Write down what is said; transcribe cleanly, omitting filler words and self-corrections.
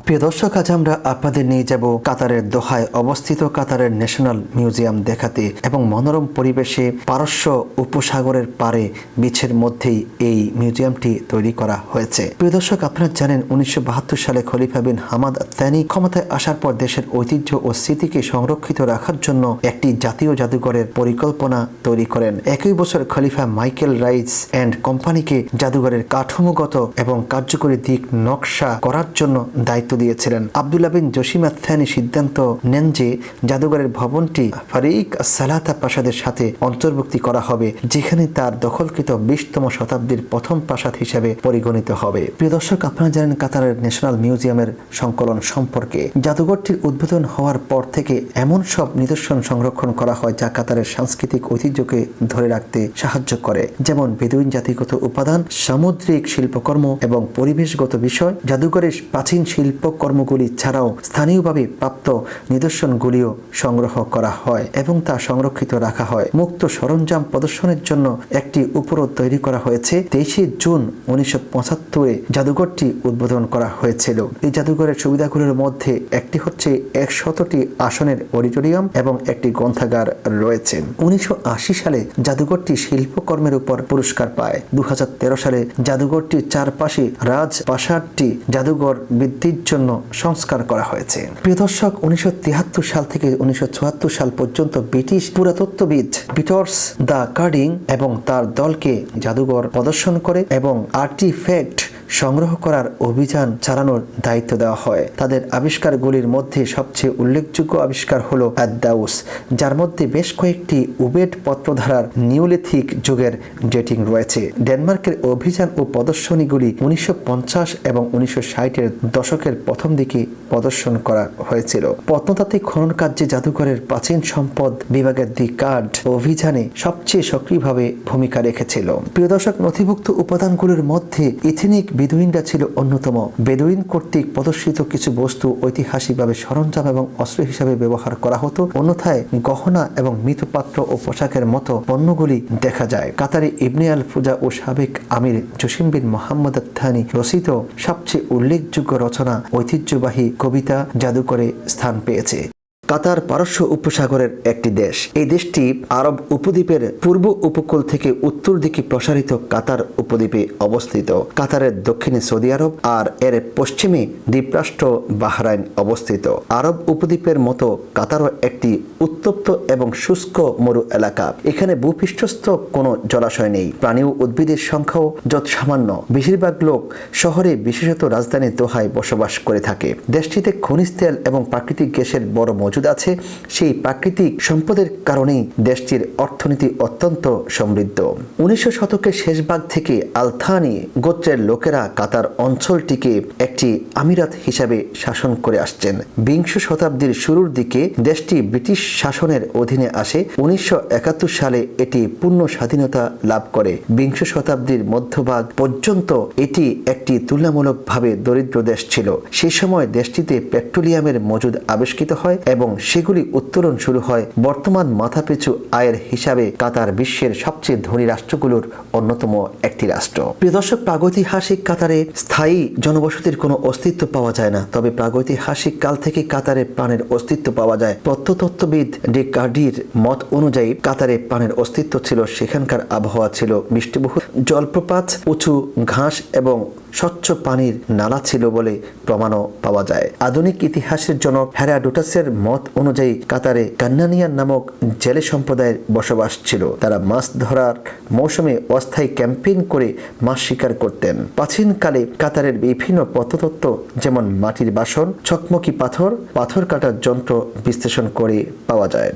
প্রিয় দর্শক, আজ আমরা আপনাদের নিয়ে যাব কাতারের দোহায় অবস্থিত কাতারের ন্যাশনাল মিউজিয়াম দেখাতে এবং মনোরম পরিবেশে পারস্য উপসাগরের পারে বিচের মধ্যেই এই মিউজিয়ামটি তৈরি করা হয়েছে। প্রিয় দর্শক, আপনারা জানেন 1972 সালে খলিফা বিন হামাদ আত-থানি ক্ষমতায় আসার পর দেশের ঐতিহ্য ও স্মৃতিকে সংরক্ষিত রাখার জন্য একটি জাতীয় জাদুঘরের পরিকল্পনা তৈরি করেন। একই বছর খলিফা মাইকেল রাইস অ্যান্ড কোম্পানিকে জাদুঘরের কাঠামোগত এবং কার্যকরী দিক নকশা করার জন্য দায়িত্ব দিয়েছিলেন। আব্দুল্লাহ বিন জসিম আত-থানি সিদ্ধান্ত নেন যে জাদুঘরের ভবনটি ফারিক সালাতা প্রাসাদের সাথে অন্তর্ভুক্তি করা হবে, যেখানে তার দখলকৃত 20তম শতাব্দীর প্রথম প্রাসাদ হিসেবে পরিগণিত হবে। প্রিয় দর্শক, আপনারা জানেন কাতারের ন্যাশনাল মিউজিয়ামের সংকলন সম্পর্কে। জাদুঘরটির উদ্বোধন হওয়ার পর থেকে এমন সব নিদর্শন সংরক্ষণ করা হয় যা কাতারের সাংস্কৃতিক ঐতিহ্যকে ধরে রাখতে সাহায্য করে, যেমন বেদুইন জাতিগত উপাদান, সামুদ্রিক শিল্পকর্ম এবং পরিবেশগত বিষয়। জাদুঘরের প্রাচীন শিল্পকর্মগুলি ছাড়াও স্থানীয়ভাবে প্রাপ্ত নিদর্শনগুলিও সংগ্রহ করা হয় এবং তা সংরক্ষিত রাখা হয়। মুক্ত সরঞ্জাম প্রদর্শনের জন্য একটি উপরোধ তৈরি করা হয়েছে। 23 জুন 1975-এ জাদুঘরটি উদ্বোধন করা হয়েছিল। এই জাদুঘরের সুবিধাগুলোর মধ্যে একটি হচ্ছে 100টি আসনের অডিটোরিয়াম এবং একটি গ্রন্থাগার রয়েছে। 1980 সালে জাদুঘরটি শিল্পকর্মের উপর পুরস্কার পায়। 2013 সালে জাদুঘরটির চারপাশে রাজপ্রাসাদটি জাদুঘর বৃদ্ধির জন্য সংস্কার করা হয়েছে। প্রিয় দর্শক, 1973 সাল থেকে 1974 সাল পর্যন্ত ব্রিটিশ পুরাতত্ত্ববিদ পিটার্স দ্য কার্ডিং এবং তার দলকে জাদুঘর প্রদর্শন করে এবং আর্টিফ্যাক্ট সংগ্রহ করার অভিযান চালানোর দায়িত্ব দেওয়া হয়। তাদের আবিষ্কারগুলির মধ্যে সবচেয়ে উল্লেখযোগ্য আবিষ্কার হলো আদ-দাউস, যার মধ্যে বেশ কয়েকটি উবেড পত্রধারার নিওলিথিক যুগের ডেটিং রয়েছে। ডেনমার্কের অভিযান ও প্রদর্শনীগুলি 1950 এবং 1960-এর দশকের প্রথম দিকে প্রদর্শন করা হয়েছিল। প্রত্নতাত্ত্বিক খনন কার্যে জাদুঘরের প্রাচীন সম্পদ বিভাগের দি কার্ড অভিযানে সবচেয়ে সক্রিয়ভাবে ভূমিকা রেখেছিল। প্রিয় দর্শক, নথিভুক্ত উপাদানগুলোর মধ্যে ইথেনিক বেদুইনরা ছিল অন্যতম। বেদুইন কর্তৃক প্রদর্শিত কিছু বস্তু ঐতিহাসিকভাবে সরঞ্জাম এবং অস্ত্র হিসাবে ব্যবহার করা হতো, অন্যথায় গহনা এবং মৃৎপাত্র ও পোশাকের মতো পণ্যগুলি দেখা যায়। কাতারি ইবনে আল ফুজা ও সাবেক আমির জসিম বিন মোহাম্মদ আত-থানি রচিত সবচেয়ে উল্লেখযোগ্য রচনা ঐতিহ্যবাহী কবিতা জাদুঘরে স্থান পেয়েছে। কাতার পারস্য উপসাগরের একটি দেশ। এই দেশটি আরব উপদ্বীপের পূর্ব উপকূল থেকে উত্তর দিকে প্রসারিত কাতার উপদ্বীপে অবস্থিত। কাতারের দক্ষিণে সৌদি আরব আর এর পশ্চিমে দ্বীপরাষ্ট্র বাহরাইন অবস্থিত। আরব উপদ্বীপের মতো কাতারও একটি উত্তপ্ত এবং শুষ্ক মরু এলাকা। এখানে ভূপৃষ্ঠস্থ কোনো জলাশয় নেই। প্রাণী ও উদ্ভিদের সংখ্যাও যত সামান্য। বেশিরভাগ লোক শহরে, বিশেষত রাজধানী দোহায় বসবাস করে থাকে। দেশটিতে খনিজ তেল এবং প্রাকৃতিক গ্যাসের বড় মজুদ আছে। সেই প্রাকৃতিক সম্পদের কারণেই দেশটির অর্থনীতি অত্যন্ত সমৃদ্ধ। 1900 শতকের শেষ ভাগ থেকে আল-থানি গোত্রের লোকেরা কাতার অঞ্চলটিকে একটি আমিরাত হিসাবে শাসন করে আসছেন। 20 শতাব্দীর শুরুর দিকে দেশটি ব্রিটিশ শাসনের অধীনে আসে। 1971 সালে এটি পূর্ণ স্বাধীনতা লাভ করে। 20 শতাব্দীর মধ্যভাগ পর্যন্ত এটি একটি তুলনামূলকভাবে দরিদ্র দেশ ছিল। সেই সময় দেশটিতে পেট্রোলিয়ামের মজুদ আবিষ্কৃত হয় এবং সেগুলি উত্তোলন শুরু হয়। বর্তমান মাথাপিছু আয়ের হিসাবে কাতার বিশ্বের সবচেয়ে ধনী রাষ্ট্রগুলোর অন্যতম একটি রাষ্ট্র। প্রিয় দর্শক, প্রাগৈতিহাসিক কাতারে স্থায়ী জনবসতির কোনো অস্তিত্ব পাওয়া যায় না, তবে প্রাগৈতিহাসিক কাল থেকে কাতারে প্রাণের অস্তিত্ব পাওয়া যায়। প্রত্নতত্ত্ববিদ ডি কার্ডির মত অনুযায়ী কাতারে প্রাণের অস্তিত্ব ছিল। সেখানকার আবহাওয়া ছিল বৃষ্টিবহুল, জলপ্রপাত, উঁচু ঘাস এবং স্বচ্ছ পানির নালা ছিল বলে প্রমাণও পাওয়া যায়। আধুনিক ইতিহাসের জনক হেরাডোটাসের মত অনুযায়ী কাতারে কান্নানিয়ান নামক জেলে সম্প্রদায়ের বসবাস ছিল। তারা মাছ ধরার মৌসুমে অস্থায়ী ক্যাম্পেইন করে মাছ শিকার করতেন। প্রাচীনকালে কাতারের বিভিন্ন প্রত্নতত্ত্ব যেমন মাটির বাসন, চকমকি পাথর, পাথর কাটার যন্ত্র বিশ্লেষণ করে পাওয়া যায়।